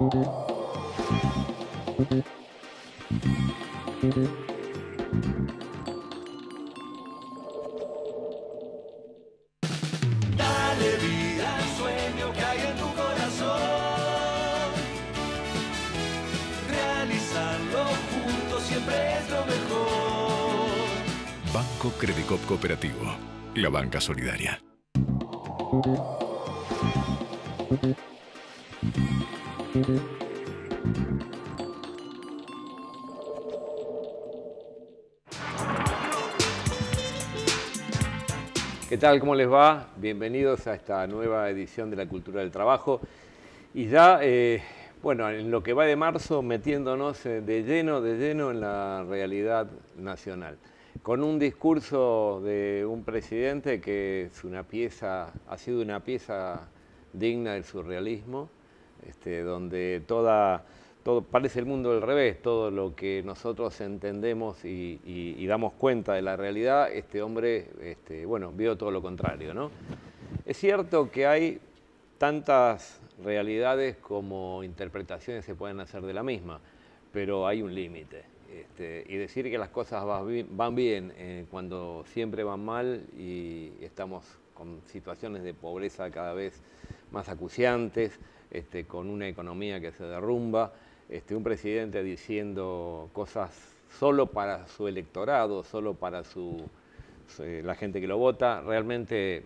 Dale vida al sueño que hay en tu corazón. Realizarlo juntos siempre es lo mejor. Banco Credicop Cooperativo, la banca solidaria. ¿Qué tal? ¿Cómo les va? Bienvenidos a esta nueva edición de la Cultura del Trabajo. Y ya, bueno, en lo que va de marzo, metiéndonos de lleno en la realidad nacional. Con un discurso de un presidente que es una pieza, ha sido una pieza digna del surrealismo, donde todo parece el mundo al revés, todo lo que nosotros entendemos y damos cuenta de la realidad, este hombre, bueno, vio todo lo contrario, ¿no? Es cierto que hay tantas realidades como interpretaciones se pueden hacer de la misma, pero hay un límite. Y decir que las cosas van bien cuando siempre van mal y estamos con situaciones de pobreza cada vez más acuciantes, con una economía que se derrumba, un presidente diciendo cosas solo para su electorado, solo para la gente que lo vota, realmente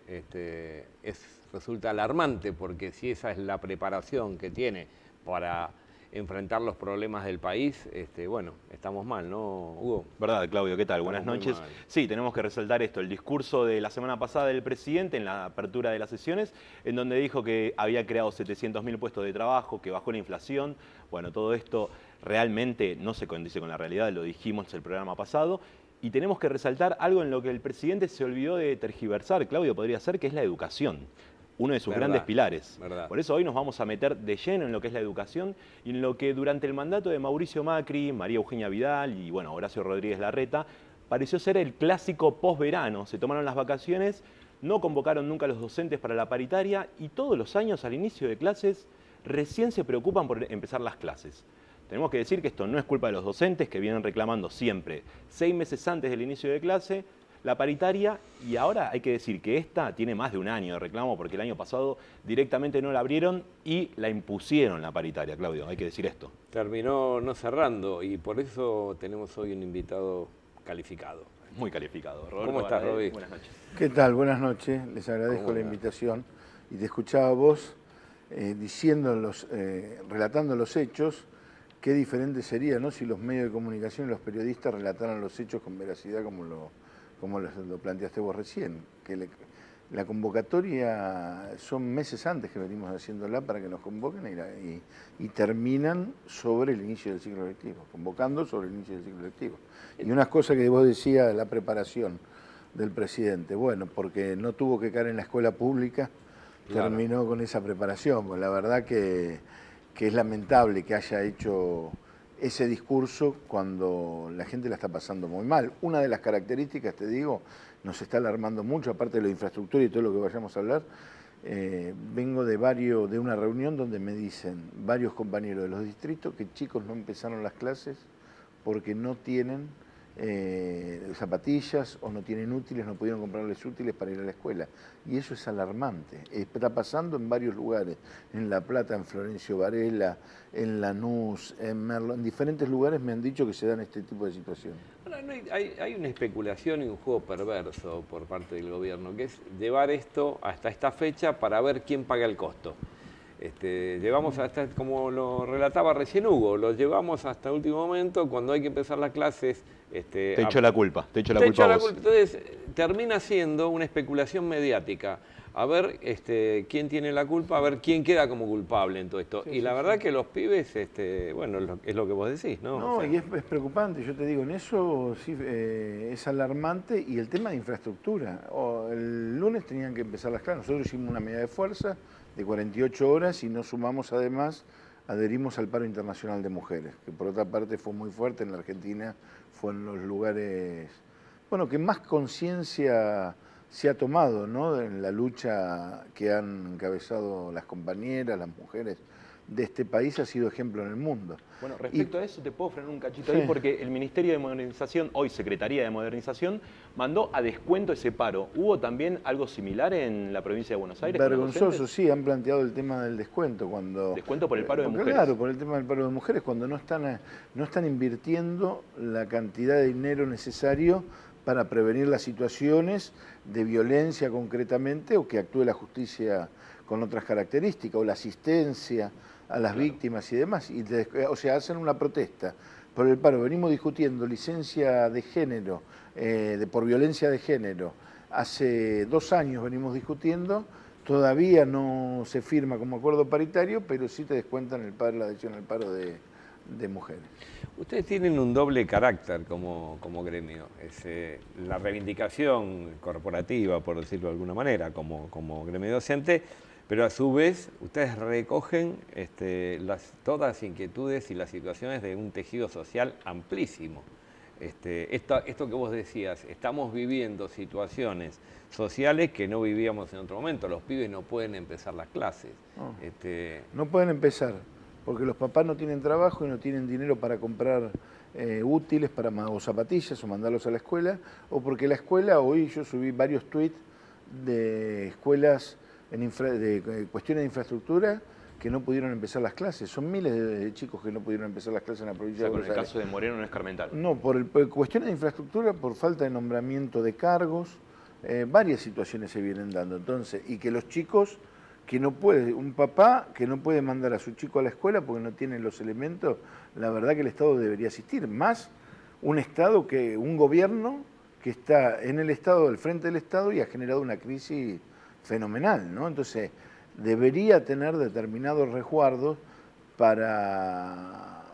resulta alarmante, porque si esa es la preparación que tiene para enfrentar los problemas del país, bueno, estamos mal, ¿no, Hugo? ¿Verdad, Claudio? ¿Qué tal? Buenas noches. Mal. Sí, tenemos que resaltar esto, el discurso de la semana pasada del presidente en la apertura de las sesiones, en donde dijo que había creado 700.000 puestos de trabajo, que bajó la inflación. Bueno, todo esto realmente no se condice con la realidad, lo dijimos en el programa pasado. Y tenemos que resaltar algo en lo que el presidente se olvidó de tergiversar, Claudio, podría ser, que es la educación. Uno de sus grandes pilares. Verdad. Por eso hoy nos vamos a meter de lleno en lo que es la educación y en lo que durante el mandato de Mauricio Macri, María Eugenia Vidal y bueno, Horacio Rodríguez Larreta, pareció ser el clásico posverano. Se tomaron las vacaciones, no convocaron nunca a los docentes para la paritaria y todos los años al inicio de clases recién se preocupan por empezar las clases. Tenemos que decir que esto no es culpa de los docentes, que vienen reclamando siempre 6 meses antes del inicio de clase la paritaria, y ahora hay que decir que esta tiene más de un año de reclamo porque el año pasado directamente no la abrieron y la impusieron la paritaria, Claudio, hay que decir esto. Terminó no cerrando y por eso tenemos hoy un invitado calificado. Muy calificado. Roberto ¿Cómo estás, Baradel, Roby? buenas noches. ¿Qué tal? Buenas noches. Les agradezco la invitación. Y te escuchaba a vos relatando los hechos. Qué diferente sería, ¿no?, si los medios de comunicación y los periodistas relataran los hechos con veracidad como lo planteaste vos recién. Que la convocatoria son meses antes que venimos haciéndola para que nos convoquen y terminan sobre el inicio del ciclo lectivo, convocando sobre el inicio del ciclo lectivo. Y unas cosas que vos decías, la preparación del presidente, bueno, porque no tuvo que caer en la escuela pública, claro, terminó con esa preparación. Pues la verdad que es lamentable que haya hecho ese discurso cuando la gente la está pasando muy mal. Una de las características, te digo, nos está alarmando mucho, aparte de la infraestructura y todo lo que vayamos a hablar. Vengo de una reunión donde me dicen varios compañeros de los distritos que chicos no empezaron las clases porque no tienen zapatillas o no tienen útiles, no pudieron comprarles útiles para ir a la escuela. Y eso es alarmante. Está pasando en varios lugares, en La Plata, en Florencio Varela, en Lanús, en Merlo, en diferentes lugares me han dicho que se dan este tipo de situaciones. Ahora, hay una especulación y un juego perverso por parte del gobierno, que es llevar esto hasta esta fecha para ver quién paga el costo. Llevamos hasta, como lo relataba recién Hugo, lo llevamos hasta el último momento, cuando hay que empezar las clases. Te echo la culpa a vos. Entonces termina siendo una especulación mediática. A ver quién tiene la culpa, a ver quién queda como culpable en todo esto. Sí, y la verdad que los pibes, bueno, es lo que vos decís, ¿no? No, o sea, y es preocupante, yo te digo, en eso sí es alarmante. Y el tema de infraestructura. El lunes tenían que empezar las clases, nosotros hicimos una medida de fuerza de 48 horas y nos sumamos además, adherimos al paro internacional de mujeres, que por otra parte fue muy fuerte en la Argentina, fue en los lugares, bueno, que más conciencia se ha tomado, ¿no?, en la lucha que han encabezado las compañeras, las mujeres de este país ha sido ejemplo en el mundo. Bueno, respecto a eso te puedo frenar un cachito Sí. ahí porque el Ministerio de Modernización, hoy Secretaría de Modernización, mandó a descuento ese paro. ¿Hubo también algo similar en la provincia de Buenos Aires? con los Vergonzoso, docentes? sí, han planteado el tema del descuento. Descuento por el paro de mujeres. Claro, por el tema del paro de mujeres, cuando no están invirtiendo la cantidad de dinero necesario para prevenir las situaciones de violencia concretamente o que actúe la justicia con otras características o la asistencia a las víctimas y demás. O sea, hacen una protesta por el paro. Venimos discutiendo licencia de género, por violencia de género. Hace 2 años venimos discutiendo, todavía no se firma como acuerdo paritario, pero sí te descuentan la adhesión al paro de mujeres. Ustedes tienen un doble carácter como gremio. La reivindicación corporativa, por decirlo de alguna manera, como gremio docente, pero a su vez ustedes recogen todas las inquietudes y las situaciones de un tejido social amplísimo. Esto que vos decías, estamos viviendo situaciones sociales que no vivíamos en otro momento. Los pibes no pueden empezar las clases. No pueden empezar, porque los papás no tienen trabajo y no tienen dinero para comprar útiles o zapatillas o mandarlos a la escuela, o porque la escuela, hoy yo subí varios tweets de escuelas de cuestiones de infraestructura que no pudieron empezar las clases. Son miles de chicos que no pudieron empezar las clases en la provincia de Buenos Aires. En el caso de Moreno no es Carmental. No, por cuestiones de infraestructura, por falta de nombramiento de cargos, varias situaciones se vienen dando. Entonces, y que los chicos un papá que no puede mandar a su chico a la escuela porque no tiene los elementos, la verdad que el Estado debería asistir. Más un gobierno que está en el Estado, al frente del Estado y ha generado una crisis fenomenal, ¿no? Entonces, debería tener determinados resguardos para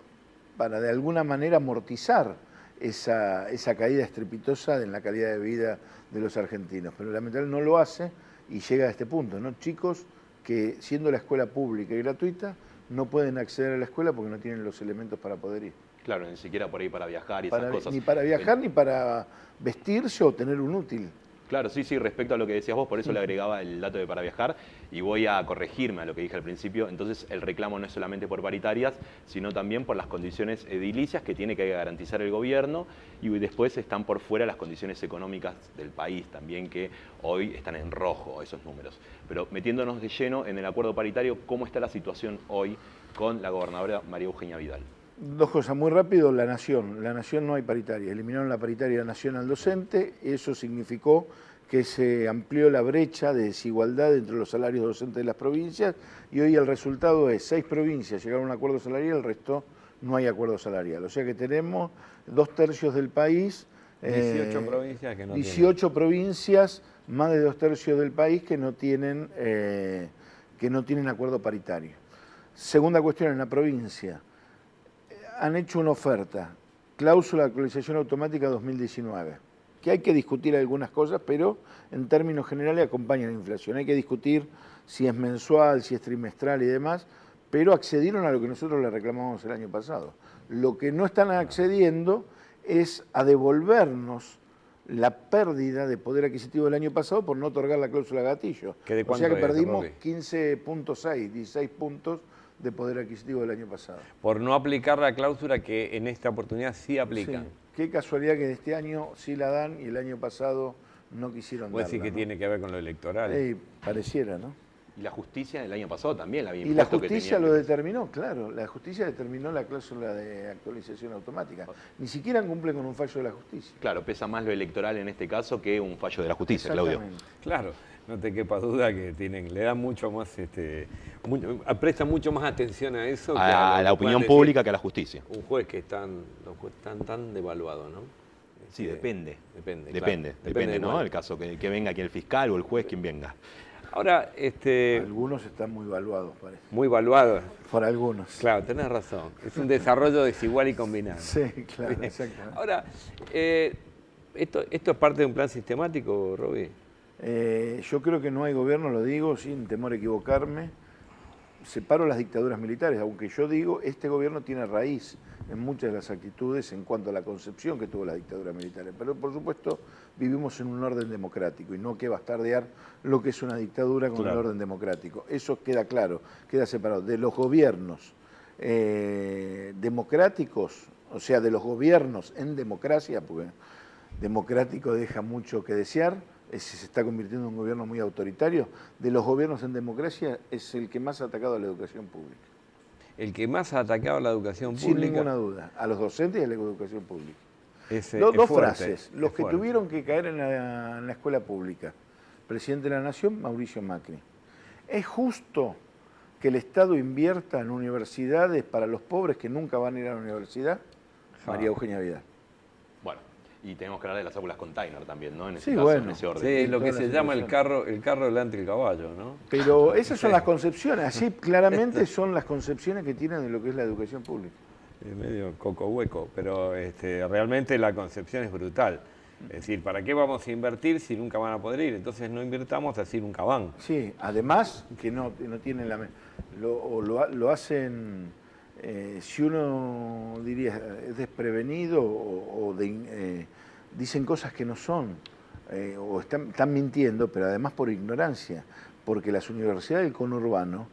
de alguna manera amortizar esa caída estrepitosa en la calidad de vida de los argentinos. Pero lamentablemente no lo hace y llega a este punto, ¿no? Chicos que, siendo la escuela pública y gratuita, no pueden acceder a la escuela porque no tienen los elementos para poder ir. Claro, ni siquiera por ahí para viajar y esas cosas. Ni para viajar, ni para vestirse o tener un útil. Claro, sí, respecto a lo que decías vos, por eso le agregaba el dato de para viajar y voy a corregirme a lo que dije al principio. Entonces, el reclamo no es solamente por paritarias, sino también por las condiciones edilicias que tiene que garantizar el gobierno y después están por fuera las condiciones económicas del país también, que hoy están en rojo esos números. Pero metiéndonos de lleno en el acuerdo paritario, ¿cómo está la situación hoy con la gobernadora María Eugenia Vidal? 2 cosas muy rápido. La Nación no hay paritaria, eliminaron la paritaria nacional docente, eso significó que se amplió la brecha de desigualdad entre los salarios docentes de las provincias y hoy el resultado es 6 provincias llegaron a un acuerdo salarial, el resto no hay acuerdo salarial, o sea que tenemos 2/3 del país, 18 provincias que no 18 provincias, más de 2/3 del país que no tienen acuerdo paritario. Segunda cuestión, en la provincia han hecho una oferta, cláusula de actualización automática 2019, que hay que discutir algunas cosas, pero en términos generales acompaña la inflación. Hay que discutir si es mensual, si es trimestral y demás, pero accedieron a lo que nosotros le reclamamos el año pasado. Lo que no están accediendo es a devolvernos la pérdida de poder adquisitivo del año pasado por no otorgar la cláusula gatillo. O sea que perdimos 15.6, 16 puntos de poder adquisitivo del año pasado. Por no aplicar la cláusula que en esta oportunidad sí aplican. Sí. Qué casualidad que de este año sí la dan y el año pasado no quisieron darla. Puede decir que tiene que ver con lo electoral. Pareciera, ¿no? Y la justicia el año pasado también la había Y la impuesto. justicia lo determinó, claro. La justicia determinó la cláusula de actualización automática. Ni siquiera cumple con un fallo de la justicia. Claro, pesa más lo electoral en este caso que un fallo de la justicia, Claudio. Claro, no te quepa duda que le dan mucho más, prestan mucho más atención a eso. A la opinión pública que a la justicia. Un juez que están tan devaluado, ¿no? Sí, depende. Depende, ¿no? El caso que venga aquí el fiscal o el juez, quien venga. Ahora, algunos están muy valuados, parece. Muy valuados. Por algunos. Claro, tenés razón. Es un desarrollo desigual y combinado. Sí, claro, exactamente. Ahora, ¿esto es parte de un plan sistemático, Roby? Yo creo que no hay gobierno, lo digo sin temor a equivocarme, separo las dictaduras militares, aunque yo digo, este gobierno tiene raíz en muchas de las actitudes en cuanto a la concepción que tuvo la dictadura militar. Pero por supuesto vivimos en un orden democrático y no hay que bastardear lo que es una dictadura con el orden democrático. Eso queda claro, queda separado. De los gobiernos democráticos, o sea, de los gobiernos en democracia, porque democrático deja mucho que desear, se está convirtiendo en un gobierno muy autoritario, de los gobiernos en democracia es el que más ha atacado a la educación pública. El que más ha atacado a la educación Sin pública. ninguna duda, a los docentes y a la educación pública. Dos frases, los que tuvieron que caer en la escuela pública. Presidente de la Nación, Mauricio Macri. ¿Es justo que el Estado invierta en universidades para los pobres que nunca van a ir a la universidad? María Eugenia Vidal. Bueno, y tenemos que hablar de las aulas container también, ¿no? En ese Sí, caso, bueno. en ese orden. Sí, lo que Todas se las llama el situaciones. carro delante del caballo, ¿no? Pero esas son las concepciones, así claramente son las concepciones que tienen de lo que es la educación pública. Es medio coco hueco, pero realmente la concepción es brutal. Es decir, ¿para qué vamos a invertir si nunca van a poder ir? Entonces no invirtamos, así nunca van. Sí, además que no tienen lo hacen, si uno diría es desprevenido dicen cosas que no son, o están mintiendo, pero además por ignorancia, porque las universidades del conurbano,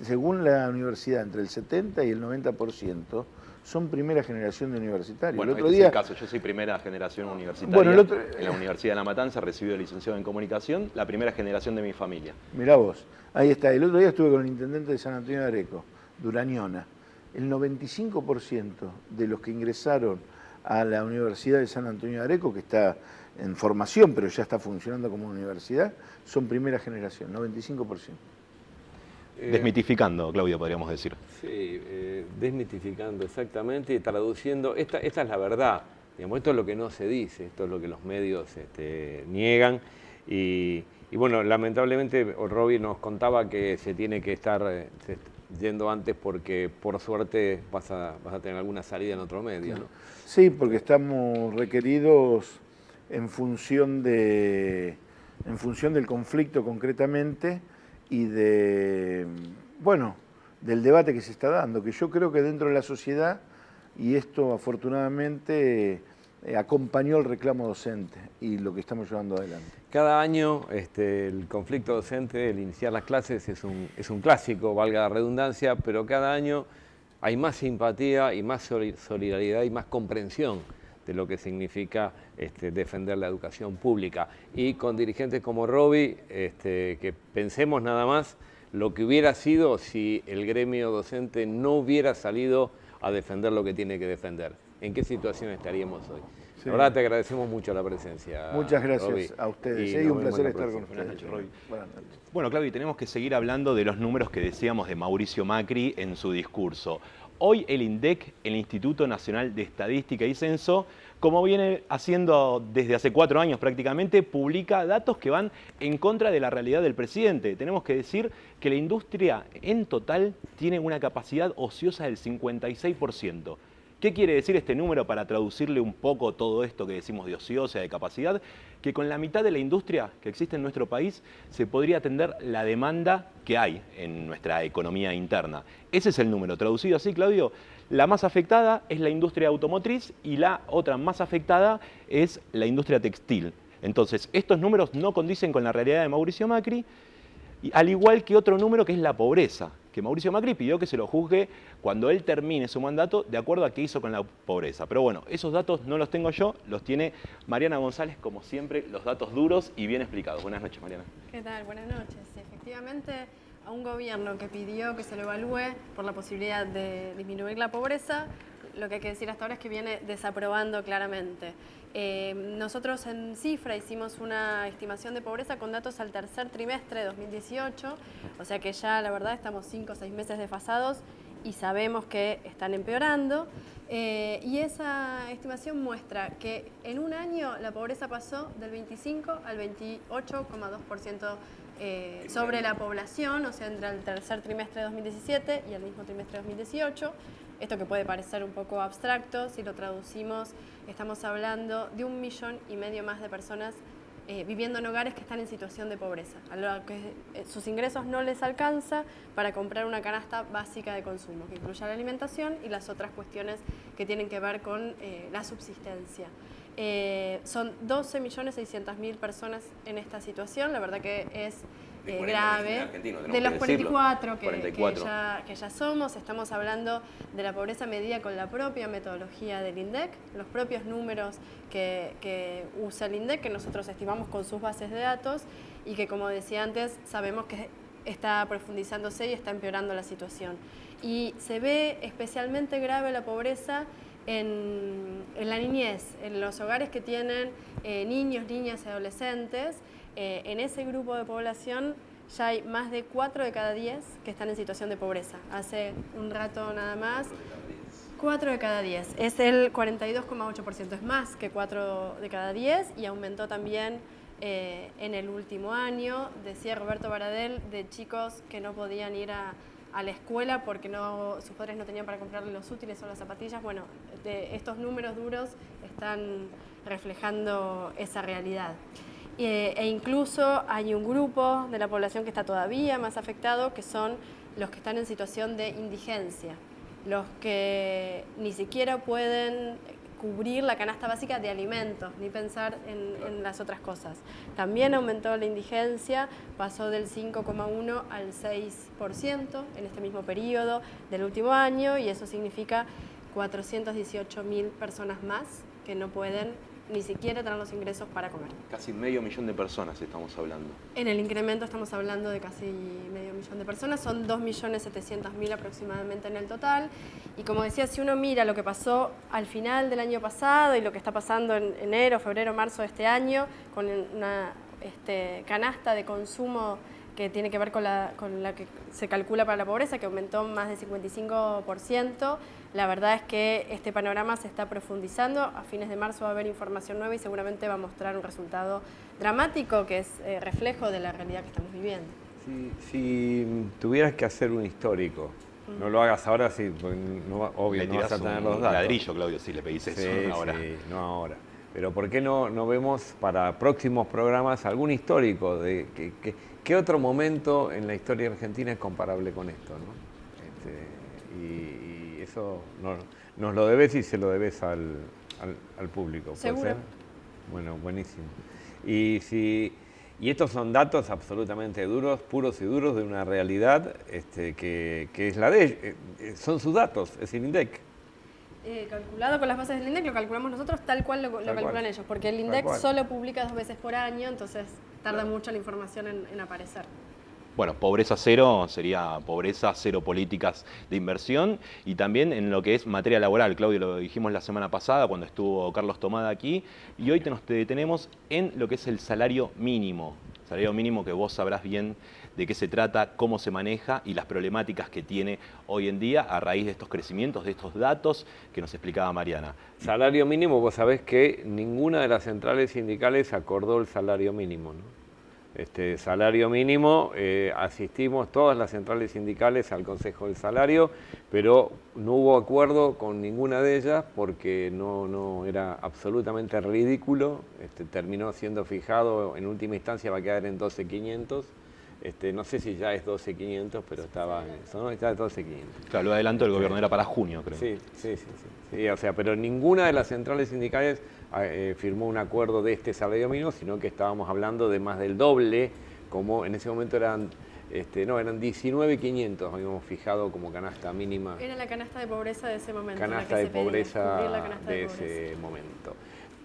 según la universidad, entre el 70 y el 90% son primera generación de universitarios. Bueno, el otro este día, es el caso. Yo soy primera generación universitaria Bueno, en la Universidad de La Matanza, recibido de licenciado en comunicación, la primera generación de mi familia. mirá vos, ahí está. El otro día estuve con el intendente de San Antonio de Areco, Durañona. El 95% de los que ingresaron a la Universidad de San Antonio de Areco, que está en formación, pero ya está funcionando como universidad, son primera generación, 95%. Desmitificando, Claudio, podríamos decir. Sí, desmitificando exactamente y traduciendo. Esta es la verdad. Digamos, esto es lo que no se dice, esto es lo que los medios niegan. Y bueno, lamentablemente Robbie nos contaba que se tiene que estar yendo antes porque por suerte vas a tener alguna salida en otro medio, ¿no? Sí, porque estamos requeridos en función del conflicto concretamente y del debate que se está dando, que yo creo que dentro de la sociedad, y esto afortunadamente acompañó el reclamo docente y lo que estamos llevando adelante. Cada año el conflicto docente, el iniciar las clases es un clásico, valga la redundancia, pero cada año hay más simpatía y más solidaridad y más comprensión de lo que significa defender la educación pública. Y con dirigentes como Robbie, que pensemos nada más lo que hubiera sido si el gremio docente no hubiera salido a defender lo que tiene que defender. ¿En qué situación estaríamos hoy? Sí. La verdad te agradecemos mucho la presencia. Muchas gracias Robbie. a ustedes. Y Y nos un vemos placer la estar con próxima. ustedes. Buenas noches, Robbie. Buenas noches. Bueno, Claudio, tenemos que seguir hablando de los números que decíamos de Mauricio Macri en su discurso. Hoy el INDEC, el Instituto Nacional de Estadística y Censo, como viene haciendo desde hace 4 años prácticamente, publica datos que van en contra de la realidad del presidente. Tenemos que decir que la industria en total tiene una capacidad ociosa del 56%. ¿Qué quiere decir este número para traducirle un poco todo esto que decimos de ociosa, de capacidad? Que con la mitad de la industria que existe en nuestro país se podría atender la demanda que hay en nuestra economía interna. Ese es el número. Traducido así, Claudio, la más afectada es la industria automotriz y la otra más afectada es la industria textil. Entonces, estos números no condicen con la realidad de Mauricio Macri, al igual que otro número que es la pobreza, que Mauricio Macri pidió que se lo juzgue cuando él termine su mandato de acuerdo a qué hizo con la pobreza. Pero bueno, esos datos no los tengo yo, los tiene Mariana González, como siempre, los datos duros y bien explicados. Buenas noches, Mariana. ¿Qué tal? Buenas noches. Efectivamente, a un gobierno que pidió que se lo evalúe por la posibilidad de disminuir la pobreza, lo que hay que decir hasta ahora es que viene desaprobando claramente. Nosotros en Cifra hicimos una estimación de pobreza con datos al tercer trimestre de 2018, o sea que ya la verdad estamos 5 o 6 meses desfasados y sabemos que están empeorando. Y esa estimación muestra que en un año la pobreza pasó del 25 al 28,2% sobre la población, o sea, entre el tercer trimestre de 2017 y el mismo trimestre de 2018. Esto que puede parecer un poco abstracto, si lo traducimos, estamos hablando de 1,5 millones más de personas viviendo en hogares que están en situación de pobreza, a lo que sus ingresos no les alcanza para comprar una canasta básica de consumo, que incluya la alimentación y las otras cuestiones que tienen que ver con la subsistencia. Son 12.600.000 personas en esta situación, la verdad que es grave. De los 44 que ya somos, estamos hablando de la pobreza medida con la propia metodología del INDEC, los propios números que usa el INDEC, que nosotros estimamos con sus bases de datos y que, como decía antes, sabemos que está profundizándose y está empeorando la situación. Y se ve especialmente grave la pobreza en la niñez, en los hogares que tienen niños, niñas y adolescentes. En ese grupo de población ya hay más de 4 de cada 10 que están en situación de pobreza. Hace un rato nada más, 4 de cada 10. Es el 42,8%, es más que 4 de cada 10 y aumentó también en el último año. Decía Roberto Baradel de chicos que no podían ir a la escuela porque sus padres no tenían para comprarle los útiles o las zapatillas. Bueno, estos números duros están reflejando esa realidad. E incluso hay un grupo de la población que está todavía más afectado, que son los que están en situación de indigencia, los que ni siquiera pueden cubrir la canasta básica de alimentos, ni pensar en las otras cosas. También aumentó la indigencia, pasó del 5,1 al 6% en este mismo periodo del último año, y eso significa 418.000 personas más que no pueden ni siquiera tener los ingresos para comer. Casi 500.000 de personas estamos hablando. En el incremento estamos hablando de casi 500.000 de personas, son 2.700.000 aproximadamente en el total. Y como decía, si uno mira lo que pasó al final del año pasado y lo que está pasando en enero, febrero, marzo de este año, con una canasta de consumo que tiene que ver con la que se calcula para la pobreza, que aumentó más del 55%. La verdad es que este panorama se está profundizando. A fines de marzo va a haber información nueva y seguramente va a mostrar un resultado dramático que es reflejo de la realidad que estamos viviendo. Si tuvieras que hacer un histórico, no lo hagas ahora, sí, porque obvio no vas a tener los datos. Ladrillo, Claudio, si le pedís eso ahora. Sí, no ahora. Pero ¿por qué no vemos para próximos programas algún histórico de qué otro momento en la historia argentina es comparable con esto, ¿no? Y eso nos lo debes y se lo debes al público. ¿Puede Seguro. ser? Bueno, buenísimo. Y estos son datos absolutamente duros, puros y duros de una realidad que es la de son sus datos, es el INDEC. Calculado con las bases del INDEC, lo calculamos nosotros tal cual lo calculan ellos, porque el INDEC solo publica 2 veces por año, entonces tarda mucho la información en aparecer. Bueno, pobreza cero sería pobreza, cero políticas de inversión, y también en lo que es materia laboral. Claudio, lo dijimos la semana pasada cuando estuvo Carlos Tomada aquí, y hoy nos detenemos en lo que es el salario mínimo. Salario mínimo que vos sabrás bien de qué se trata, cómo se maneja y las problemáticas que tiene hoy en día a raíz de estos crecimientos, de estos datos que nos explicaba Mariana. Salario mínimo, vos sabés que ninguna de las centrales sindicales acordó el salario mínimo, ¿no? Salario mínimo, asistimos todas las centrales sindicales al Consejo del Salario, pero no hubo acuerdo con ninguna de ellas porque no era absolutamente ridículo. Terminó siendo fijado, en última instancia va a quedar en 12.500. No sé si ya es 12.500, pero estaba en eso, ¿no? Está 12.500. Claro, lo adelanto del gobierno, era para junio, creo. Sí, o sea, pero ninguna de las centrales sindicales firmó un acuerdo de este salario mínimo, sino que estábamos hablando de más del doble, como en ese momento eran 19.500, habíamos fijado como canasta mínima. Era la canasta de pobreza de ese momento. Canasta de pobreza de ese momento.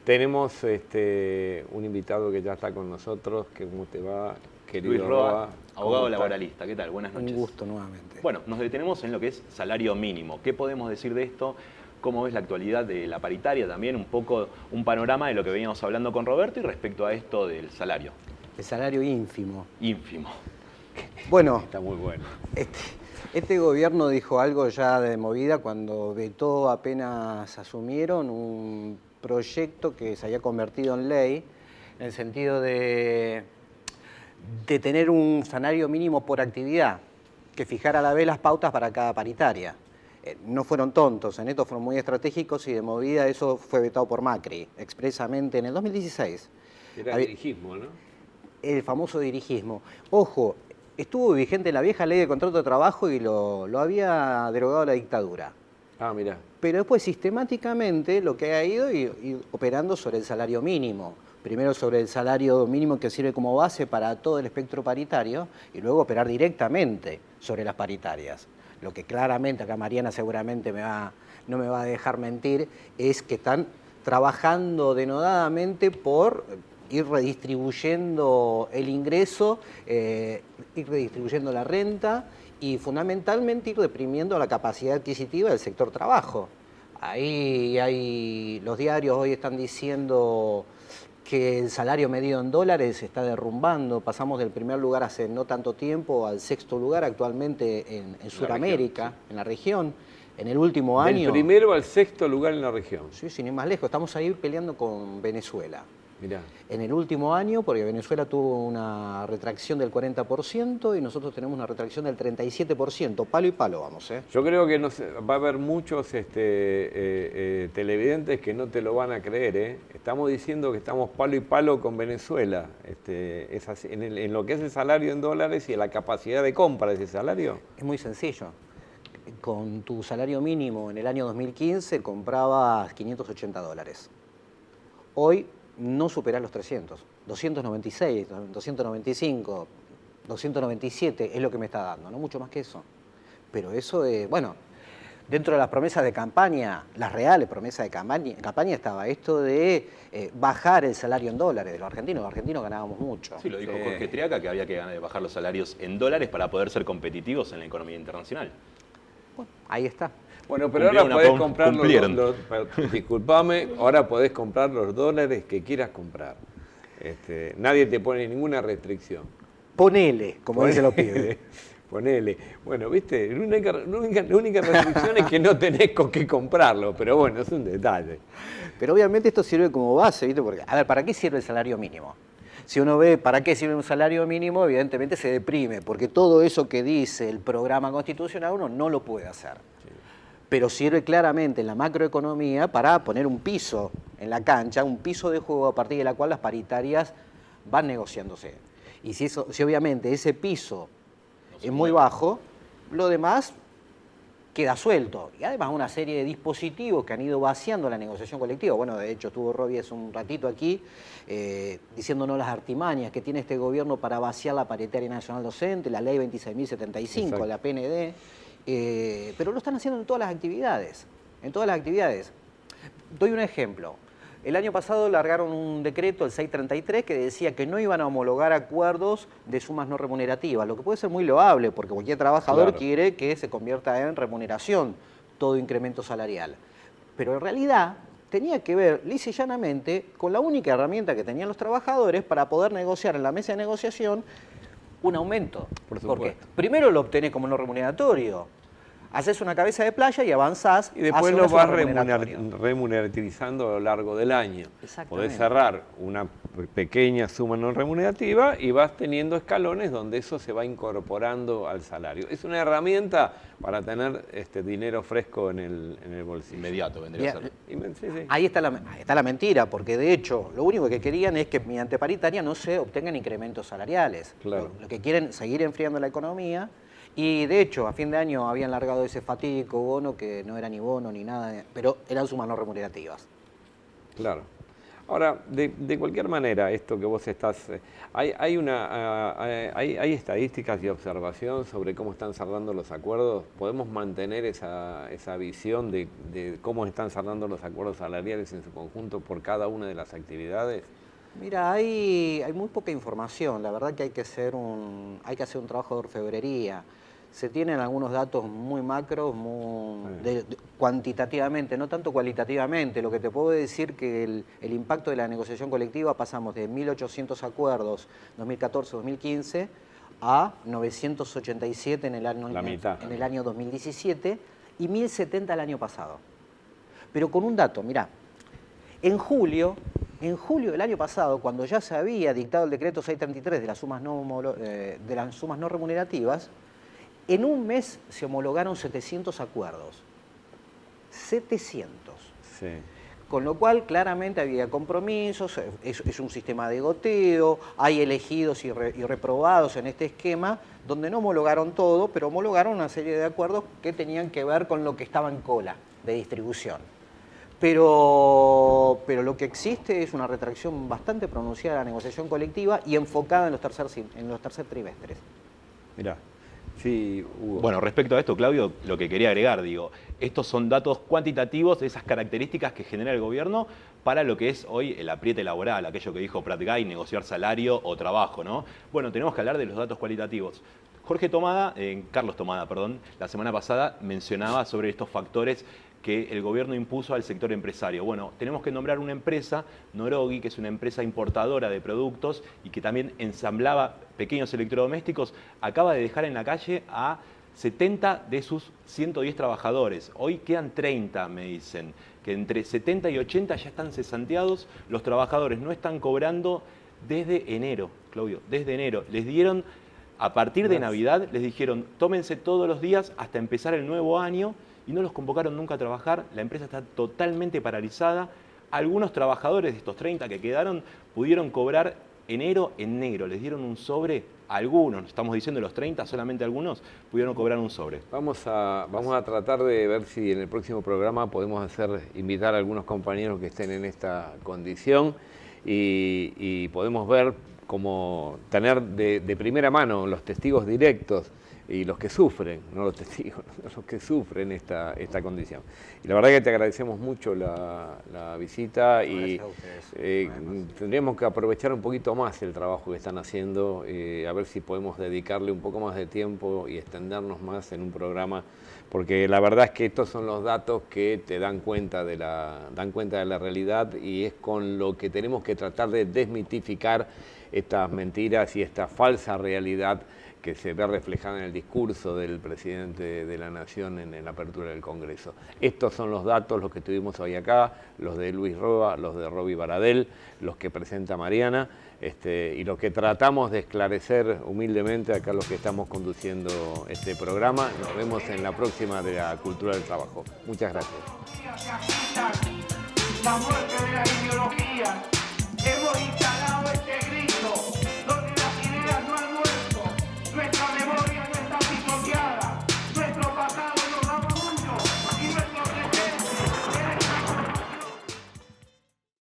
Tenemos un invitado que ya está con nosotros, que ¿cómo te va? Querido Luis Roa, abogado ¿cómo laboralista. ¿Qué tal? Buenas noches. Un gusto nuevamente. Bueno, nos detenemos en lo que es salario mínimo. ¿Qué podemos decir de esto? ¿Cómo ves la actualidad de la paritaria? También un poco un panorama de lo que veníamos hablando con Roberto y respecto a esto del salario. El salario ínfimo. Ínfimo. Bueno, Está muy bueno. este gobierno dijo algo ya de movida cuando vetó, apenas asumieron, un proyecto que se había convertido en ley, en el sentido de tener un salario mínimo por actividad, que fijara a la vez las pautas para cada paritaria. No fueron tontos, en esto fueron muy estratégicos y de movida eso fue vetado por Macri, expresamente en el 2016. Era dirigismo, ¿no? El famoso dirigismo. Ojo, estuvo vigente la vieja ley de contrato de trabajo y lo había derogado la dictadura. Ah, mirá. Pero después sistemáticamente lo que ha ido y operando sobre el salario mínimo. Primero sobre el salario mínimo que sirve como base para todo el espectro paritario y luego operar directamente sobre las paritarias. Lo que claramente, acá Mariana seguramente no me va a dejar mentir, es que están trabajando denodadamente por ir redistribuyendo el ingreso, ir redistribuyendo la renta y fundamentalmente ir deprimiendo la capacidad adquisitiva del sector trabajo. Ahí los diarios hoy están diciendo que el salario medido en dólares se está derrumbando. Pasamos del primer lugar hace no tanto tiempo al sexto lugar actualmente en Sudamérica, en la región. En el último año... Del primero al sexto lugar en la región. Sí, sin ir más lejos. Estamos ahí peleando con Venezuela. Mirá. En el último año, porque Venezuela tuvo una retracción del 40% y nosotros tenemos una retracción del 37%. Palo y palo vamos, ¿eh? Yo creo que va a haber muchos televidentes que no te lo van a creer, ¿eh? Estamos diciendo que estamos palo y palo con Venezuela. Es así, en lo que es el salario en dólares y la capacidad de compra de ese salario. Es muy sencillo. Con tu salario mínimo en el año 2015 comprabas $580. Hoy no superás los 300. 296, 295, 297 es lo que me está dando, no mucho más que eso. Pero eso, bueno, dentro de las promesas de campaña, las reales promesas de campaña estaba esto de bajar el salario en dólares de los argentinos ganábamos mucho. Sí, lo dijo Jorge Triaca, que había que bajar los salarios en dólares para poder ser competitivos en la economía internacional. Bueno, ahí está. Bueno, pero ahora podés comprar disculpame, ahora podés comprar los dólares que quieras comprar. Nadie te pone ninguna restricción. Ponele, como dicen los pibes. Ponele. Bueno, viste, la única restricción es que no tenés con qué comprarlo, pero bueno, es un detalle. Pero obviamente esto sirve como base, ¿viste? Porque, a ver, ¿para qué sirve el salario mínimo? Si uno ve para qué sirve un salario mínimo, evidentemente se deprime, porque todo eso que dice el programa constitucional uno no lo puede hacer. Sí. Pero sirve claramente en la macroeconomía para poner un piso en la cancha, un piso de juego a partir de la cual las paritarias van negociándose. Y si obviamente ese piso es muy bajo, lo demás queda suelto. Y además una serie de dispositivos que han ido vaciando la negociación colectiva. Bueno, de hecho estuvo Robbie hace un ratito aquí diciéndonos las artimañas que tiene este gobierno para vaciar la paritaria nacional docente, la ley 26.075, la PND, pero lo están haciendo en todas las actividades. En todas las actividades. Doy un ejemplo. El año pasado largaron un decreto, el 633, que decía que no iban a homologar acuerdos de sumas no remunerativas, lo que puede ser muy loable, porque cualquier trabajador quiere que se convierta en remuneración todo incremento salarial. Pero en realidad tenía que ver lisa y llanamente con la única herramienta que tenían los trabajadores para poder negociar en la mesa de negociación un aumento. Porque primero lo obtenés como no remuneratorio. Haces una cabeza de playa y avanzás. Y después lo vas remunerativizando a lo largo del año. Podés cerrar una pequeña suma no remunerativa y vas teniendo escalones donde eso se va incorporando al salario. Es una herramienta para tener dinero fresco en el bolsillo. Inmediato vendría a ser. Sí. Ahí está la mentira, porque de hecho lo único que querían es que mediante paritaria no se obtengan incrementos salariales. Claro. Lo que quieren es seguir enfriando la economía. Y de hecho, a fin de año habían largado ese fatídico bono que no era ni bono ni nada, pero eran sumas no remunerativas. Claro. Ahora, de cualquier manera, esto que vos estás... hay estadísticas y observación sobre cómo están cerrando los acuerdos. ¿Podemos mantener esa visión de cómo están cerrando los acuerdos salariales en su conjunto por cada una de las actividades? Mira, hay muy poca información. La verdad que hay que hacer un trabajo de orfebrería. Se tienen algunos datos muy macros, cuantitativamente, no tanto cualitativamente. Lo que te puedo decir que el impacto de la negociación colectiva pasamos de 1.800 acuerdos 2014-2015 a 987 en el año 2017 y 1.070 el año pasado. Pero con un dato, mirá, en julio del año pasado, cuando ya se había dictado el decreto 633 de las sumas no remunerativas, en un mes se homologaron 700 acuerdos. 700. Sí. Con lo cual, claramente había compromisos, es un sistema de goteo, hay elegidos y reprobados en este esquema, donde no homologaron todo, pero homologaron una serie de acuerdos que tenían que ver con lo que estaba en cola de distribución. Pero lo que existe es una retracción bastante pronunciada de la negociación colectiva y enfocada en los tercer trimestres. Mirá. Sí, Hugo. Bueno, respecto a esto, Claudio, lo que quería agregar, digo, estos son datos cuantitativos de esas características que genera el gobierno para lo que es hoy el apriete laboral, aquello que dijo Prat Gay, negociar salario o trabajo, ¿no? Bueno, tenemos que hablar de los datos cualitativos. Carlos Tomada, la semana pasada mencionaba sobre estos factores que el gobierno impuso al sector empresario. Bueno, tenemos que nombrar una empresa, Norogi, que es una empresa importadora de productos y que también ensamblaba pequeños electrodomésticos, acaba de dejar en la calle a 70 de sus 110 trabajadores. Hoy quedan 30, me dicen, que entre 70 y 80 ya están cesanteados. Los trabajadores no están cobrando desde enero, Claudio, desde enero. Les dieron, a partir de Navidad, les dijeron, tómense todos los días hasta empezar el nuevo año, y no los convocaron nunca a trabajar. La empresa está totalmente paralizada. Algunos trabajadores de estos 30 que quedaron pudieron cobrar enero en negro. Les dieron un sobre, algunos, estamos diciendo los 30, solamente algunos pudieron cobrar un sobre. Vamos a tratar de ver si en el próximo programa podemos invitar a algunos compañeros que estén en esta condición y podemos ver cómo tener de primera mano los testigos directos y los que sufren, no los testigos, los que sufren esta condición. Y la verdad que te agradecemos mucho la visita y tendríamos que aprovechar un poquito más el trabajo que están haciendo, a ver si podemos dedicarle un poco más de tiempo y extendernos más en un programa, porque la verdad es que estos son los datos que te dan cuenta de la realidad y es con lo que tenemos que tratar de desmitificar estas mentiras y esta falsa realidad que se ve reflejada en el discurso del presidente de la Nación en la apertura del Congreso. Estos son los datos, los que tuvimos hoy acá, los de Luis Roa, los de Roby Baradel, los que presenta Mariana, y lo que tratamos de esclarecer humildemente acá los que estamos conduciendo este programa. Nos vemos en la próxima de la Cultura del Trabajo. Muchas gracias. La muerte de la ideología.